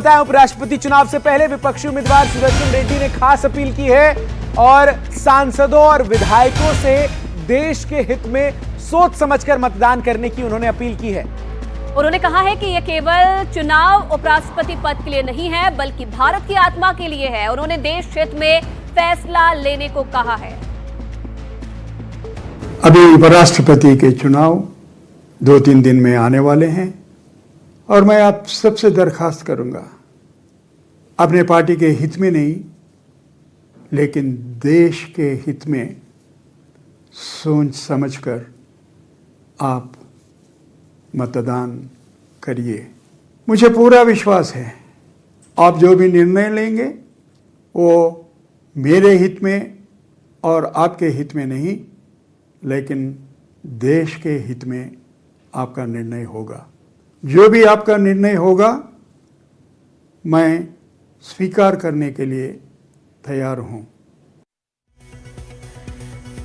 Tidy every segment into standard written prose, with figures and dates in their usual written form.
उपराष्ट्रपति चुनाव से पहले विपक्षी उम्मीदवार सुदर्शन रेड्डी ने खास अपील की है और सांसदों और विधायकों से देश के हित में सोच समझकर मतदान करने की उन्होंने अपील की है। उन्होंने कहा है कि यह केवल चुनाव उपराष्ट्रपति पद के लिए नहीं है बल्कि भारत की आत्मा के लिए है। उन्होंने देश हित में फैसला लेने को कहा है। अभी उपराष्ट्रपति के चुनाव 2-3 दिन में आने वाले हैं और मैं आप सबसे दरखास्त करूंगा, अपने पार्टी के हित में नहीं लेकिन देश के हित में सोच समझकर आप मतदान करिए। मुझे पूरा विश्वास है आप जो भी निर्णय लेंगे वो मेरे हित में और आपके हित में नहीं लेकिन देश के हित में आपका निर्णय होगा। जो भी आपका निर्णय होगा मैं स्वीकार करने के लिए तैयार हूं।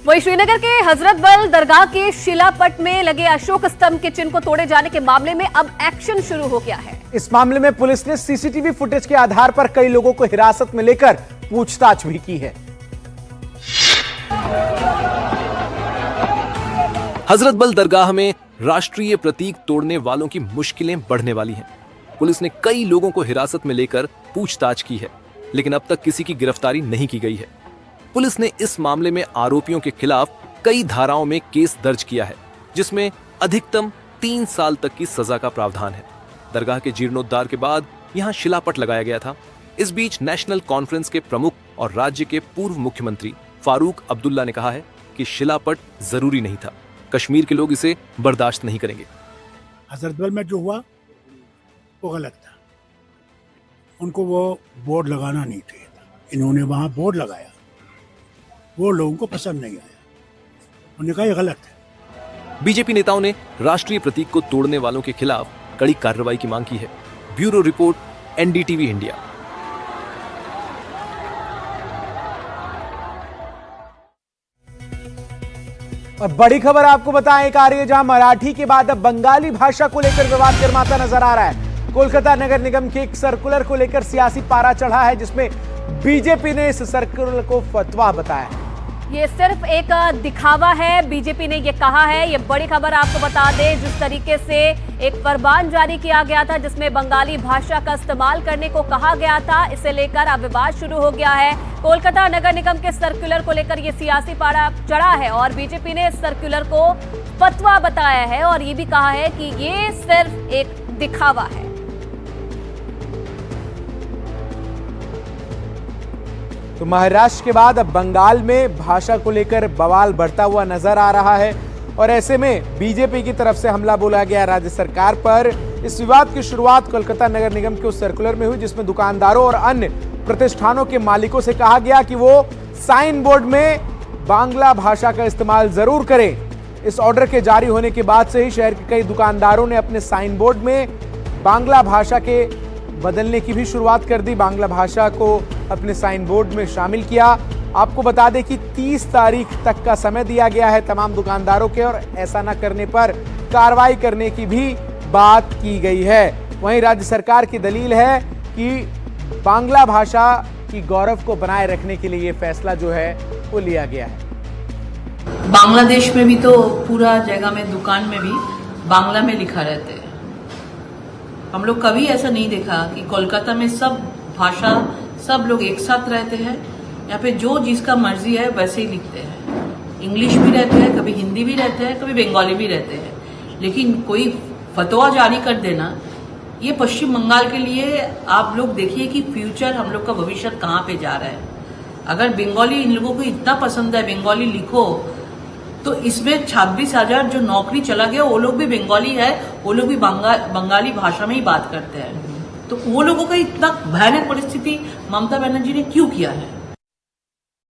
वहीं श्रीनगर के हजरत बल दरगाह के शिलापट में लगे अशोक स्तंभ के चिन्ह को तोड़े जाने के मामले में अब एक्शन शुरू हो गया है। इस मामले में पुलिस ने सीसीटीवी फुटेज के आधार पर कई लोगों को हिरासत में लेकर पूछताछ भी की है। हजरत बल दरगाह में राष्ट्रीय प्रतीक तोड़ने वालों की मुश्किलें बढ़ने वाली हैं। पुलिस ने कई लोगों को हिरासत में लेकर पूछताछ की है, लेकिन अब तक किसी की गिरफ्तारी नहीं की गई है। पुलिस ने इस मामले में आरोपियों के खिलाफ कई धाराओं में केस दर्ज किया है, जिसमें अधिकतम 3 साल तक की सजा का प्रावधान है। दरगाह के जीर्णोद्धार के बाद यहां शिलापट लगाया गया था। इस बीच नेशनल कॉन्फ्रेंस के प्रमुख और राज्य के पूर्व मुख्यमंत्री फारूक अब्दुल्ला ने कहा है कि शिलापट जरूरी नहीं था, कश्मीर के लोग इसे बर्दाश्त नहीं करेंगे। हजरत बल में जो हुआ वो गलत था, उनको वो बोर्ड लगाना नहीं चाहिए था। इन्होंने वहां बोर्ड लगाया, वो लोगों को पसंद नहीं आया, उन्होंने कहा ये गलत है। बीजेपी नेताओं ने राष्ट्रीय प्रतीक को तोड़ने वालों के खिलाफ कड़ी कार्रवाई की मांग की है। Bureau report, NDTV India. और बड़ी खबर आपको बताएं एक आ रही है जहां मराठी के बाद अब बंगाली भाषा को लेकर विवाद गर्माता नजर आ रहा है। कोलकाता नगर निगम के एक सर्कुलर को लेकर सियासी पारा चढ़ा है, जिसमें बीजेपी ने इस सर्कुलर को फतवा बताया है। ये सिर्फ एक दिखावा है, बीजेपी ने ये कहा है। ये बड़ी खबर आपको बता दें, जिस तरीके से एक फरमान जारी किया गया था जिसमें बंगाली भाषा का इस्तेमाल करने को कहा गया था, इसे लेकर अब विवाद शुरू हो गया है। कोलकाता नगर निगम के सर्कुलर को लेकर ये सियासी पारा चढ़ा है और बीजेपी ने इस सर्कुलर को फतवा बताया है और ये भी कहा है कि ये सिर्फ एक दिखावा है। तो महाराष्ट्र के बाद अब बंगाल में भाषा को लेकर बवाल बढ़ता हुआ नजर आ रहा है और ऐसे में बीजेपी की तरफ से हमला बोला गया राज्य सरकार पर। इस विवाद की शुरुआत कोलकाता नगर निगम के उस सर्कुलर में हुई जिसमें दुकानदारों और अन्य प्रतिष्ठानों के मालिकों से कहा गया कि वो साइन बोर्ड में बांग्ला भाषा का इस्तेमाल जरूर करें। इस ऑर्डर के जारी होने के बाद से ही शहर के कई दुकानदारों ने अपने साइन बोर्ड में बांग्ला भाषा के बदलने की भी शुरुआत कर दी, बांग्ला भाषा को अपने साइन बोर्ड में शामिल किया। आपको बता दें कि 30 तारीख तक का समय दिया गया है तमाम दुकानदारों के और ऐसा न करने पर कार्रवाई करने की भी बात की गई है। वहीं राज्य सरकार की दलील है कि बांग्ला भाषा की गौरव को बनाए रखने के लिए ये फैसला जो है वो लिया गया है। बांग्लादेश में भी तो पूरा जगह में दुकान में भी बांग्ला में लिखा रहता है। हम लोग कभी ऐसा नहीं देखा कि कोलकाता में सब भाषा सब लोग एक साथ रहते हैं। यहाँ पे जो जिसका मर्जी है वैसे ही लिखते हैं। इंग्लिश भी रहते हैं, कभी हिंदी भी रहते हैं, कभी बंगाली भी रहते हैं। लेकिन कोई फतवा जारी कर देना, ये पश्चिम बंगाल के लिए आप लोग देखिए कि फ्यूचर हम लोग का भविष्य कहाँ पे जा रहा है। अगर बंगाली इन लोगों को इतना पसंद है, बंगाली लिखो, तो इसमें 26,000 जो नौकरी चला गया वो लोग भी बंगाली है, वो लोग भी बंगाली भाषा में ही बात करते हैं। तो वो लोगों का इतना भयानक परिस्थिति ममता बनर्जी ने क्यों किया है?